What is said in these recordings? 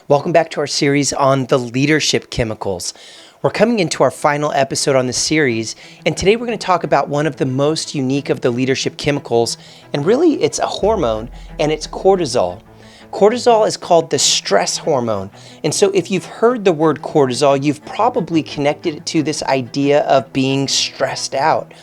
Welcome back to our series on the leadership chemicals. We're coming into our final episode on the series, and today we're going to talk about one of the most unique of the leadership chemicals, and really it's a hormone, and it's cortisol. Cortisol is called the stress hormone, and so if you've heard the word cortisol, you've probably connected it to this idea of being stressed out.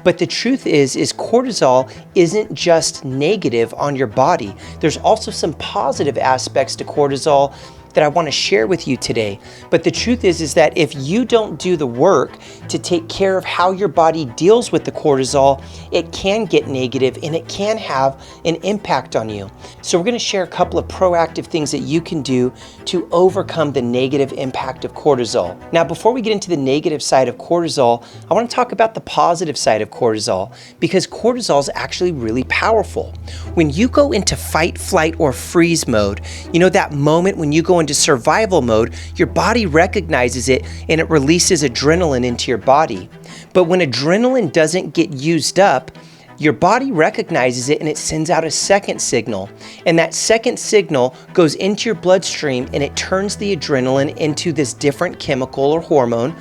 But the truth is cortisol isn't just negative on your body. There's also some positive aspects to cortisol that I want to share with you today. But the truth is that if you don't do the work to take care of how your body deals with the cortisol, it can get negative and it can have an impact on you. So we're going to share a couple of proactive things that you can do to overcome the negative impact of cortisol. Now, before we get into the negative side of cortisol, I want to talk about the positive side of cortisol, because cortisol is actually really powerful. When you go into fight, flight, or freeze mode, you know that moment when you go into survival mode, your body recognizes it and it releases adrenaline into your body. But when adrenaline doesn't get used up, your body recognizes it and it sends out a second signal. And that second signal goes into your bloodstream and it turns the adrenaline into this different chemical or hormone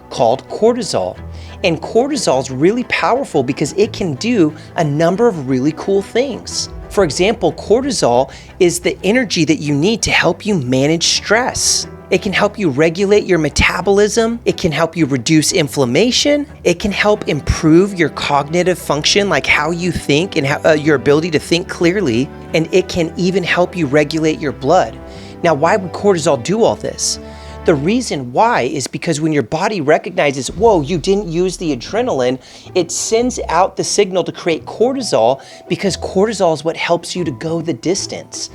called cortisol. And cortisol is really powerful because it can do a number of really cool things. For example, cortisol is the energy that you need to help you manage stress. It can help you regulate your metabolism. It can help you reduce inflammation. It can help improve your cognitive function, like how you think and your ability to think clearly. And it can even help you regulate your blood. Now, why would cortisol do all this? The reason why is because when your body recognizes, whoa, you didn't use the adrenaline, it sends out the signal to create cortisol, because cortisol is what helps you to go the distance.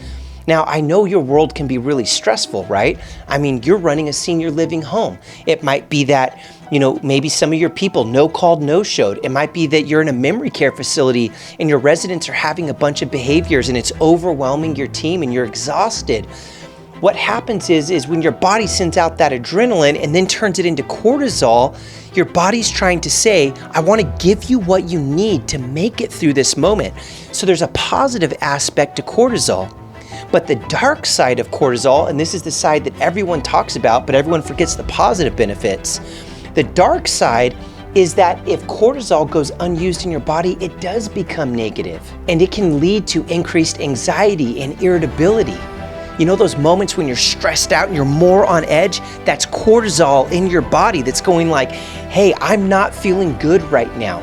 Now, I know your world can be really stressful, right? I mean, you're running a senior living home. It might be that, maybe some of your people no called, no showed. It might be that you're in a memory care facility and your residents are having a bunch of behaviors and it's overwhelming your team and you're exhausted. What happens is when your body sends out that adrenaline and then turns it into cortisol, your body's trying to say, I want to give you what you need to make it through this moment. So there's a positive aspect to cortisol. But the dark side of cortisol, and this is the side that everyone talks about, but everyone forgets the positive benefits. The dark side is that if cortisol goes unused in your body, it does become negative, and it can lead to increased anxiety and irritability. You know those moments when you're stressed out and you're more on edge? That's cortisol in your body that's going like, hey, I'm not feeling good right now.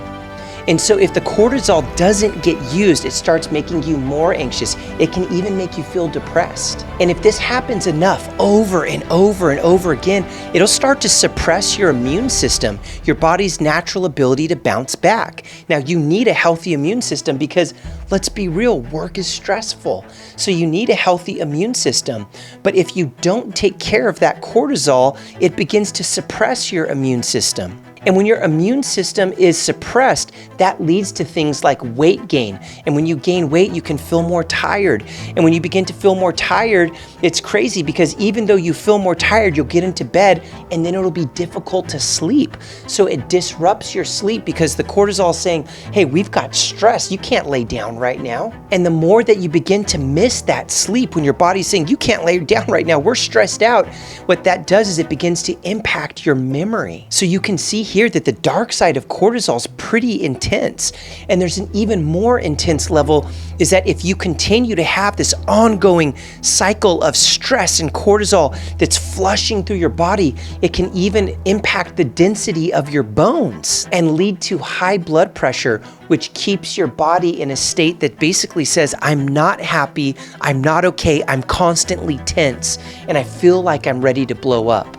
And so if the cortisol doesn't get used, it starts making you more anxious. It can even make you feel depressed. And if this happens enough over and over and over again, it'll start to suppress your immune system, your body's natural ability to bounce back. Now, you need a healthy immune system because, let's be real, work is stressful. So you need a healthy immune system. But if you don't take care of that cortisol, it begins to suppress your immune system. And when your immune system is suppressed, that leads to things like weight gain. And when you gain weight, you can feel more tired. And when you begin to feel more tired, it's crazy because even though you feel more tired, you'll get into bed and then it'll be difficult to sleep. So it disrupts your sleep because the cortisol is saying, hey, we've got stress. You can't lay down right now. And the more that you begin to miss that sleep when your body's saying, you can't lay down right now, we're stressed out, what that does is it begins to impact your memory. So you can see here that the dark side of cortisol is pretty intense. And there's an even more intense level is that if you continue to have this ongoing cycle of stress and cortisol that's flushing through your body, it can even impact the density of your bones and lead to high blood pressure, which keeps your body in a state that basically says, I'm not happy, I'm not okay, I'm constantly tense, and I feel like I'm ready to blow up.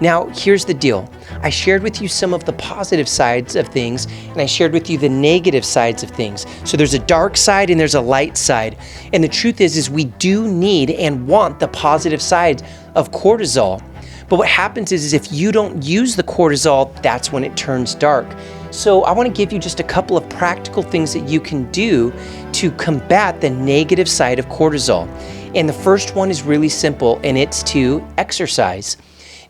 Now, here's the deal. I shared with you some of the positive sides of things, and I shared with you the negative sides of things. So there's a dark side and there's a light side. And the truth is we do need and want the positive side of cortisol. But what happens is if you don't use the cortisol, that's when it turns dark. So I want to give you just a couple of practical things that you can do to combat the negative side of cortisol. And the first one is really simple, and it's to exercise.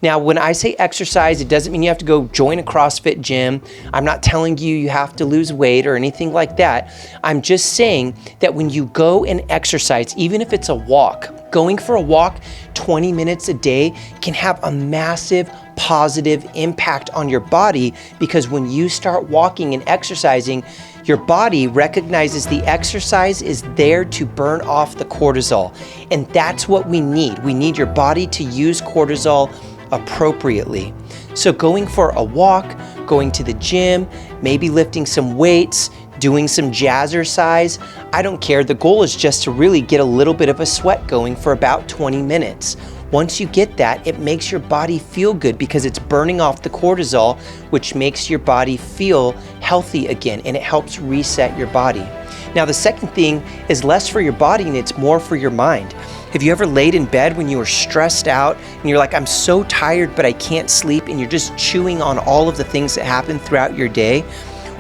Now, when I say exercise, it doesn't mean you have to go join a CrossFit gym. I'm not telling you you have to lose weight or anything like that. I'm just saying that when you go and exercise, even if it's a walk, going for a walk 20 minutes a day can have a massive positive impact on your body, because when you start walking and exercising, your body recognizes the exercise is there to burn off the cortisol. And that's what we need. We need your body to use cortisol appropriately. So going for a walk, going to the gym, maybe lifting some weights, doing some jazzercise, I don't care. The goal is just to really get a little bit of a sweat going for about 20 minutes. Once you get that, it makes your body feel good because it's burning off the cortisol, which makes your body feel healthy again, and it helps reset your body. Now, the second thing is less for your body and it's more for your mind. Have you ever laid in bed when you were stressed out and you're like, I'm so tired, but I can't sleep, and you're just chewing on all of the things that happen throughout your day?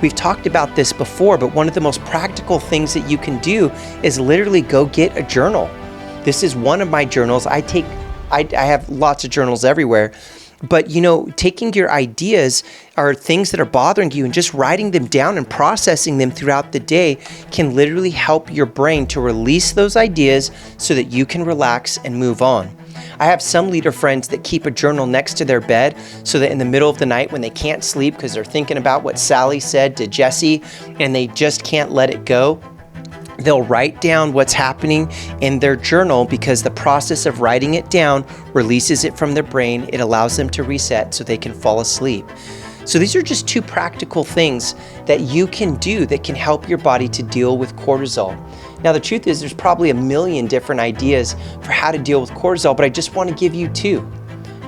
We've talked about this before, but one of the most practical things that you can do is literally go get a journal. This is one of my journals. I have lots of journals everywhere, but taking your ideas or things that are bothering you and just writing them down and processing them throughout the day can literally help your brain to release those ideas so that you can relax and move on. I have some leader friends that keep a journal next to their bed so that in the middle of the night when they can't sleep because they're thinking about what Sally said to Jesse and they just can't let it go, they'll write down what's happening in their journal, because the process of writing it down releases it from their brain. It allows them to reset so they can fall asleep. So these are just two practical things that you can do that can help your body to deal with cortisol. Now, the truth is there's probably a million different ideas for how to deal with cortisol, but I just want to give you two.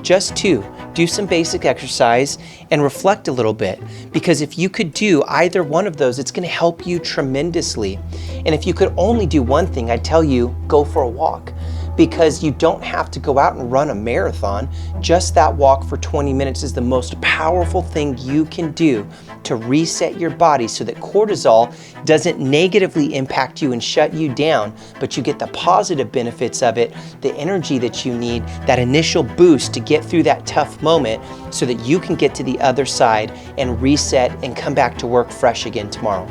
Just two. Do some basic exercise and reflect a little bit, because if you could do either one of those, it's going to help you tremendously. And if you could only do one thing, I'd tell you, go for a walk, because you don't have to go out and run a marathon. Just that walk for 20 minutes is the most powerful thing you can do to reset your body so that cortisol doesn't negatively impact you and shut you down, but you get the positive benefits of it, the energy that you need, that initial boost to get through that tough moment so that you can get to the other side and reset and come back to work fresh again tomorrow.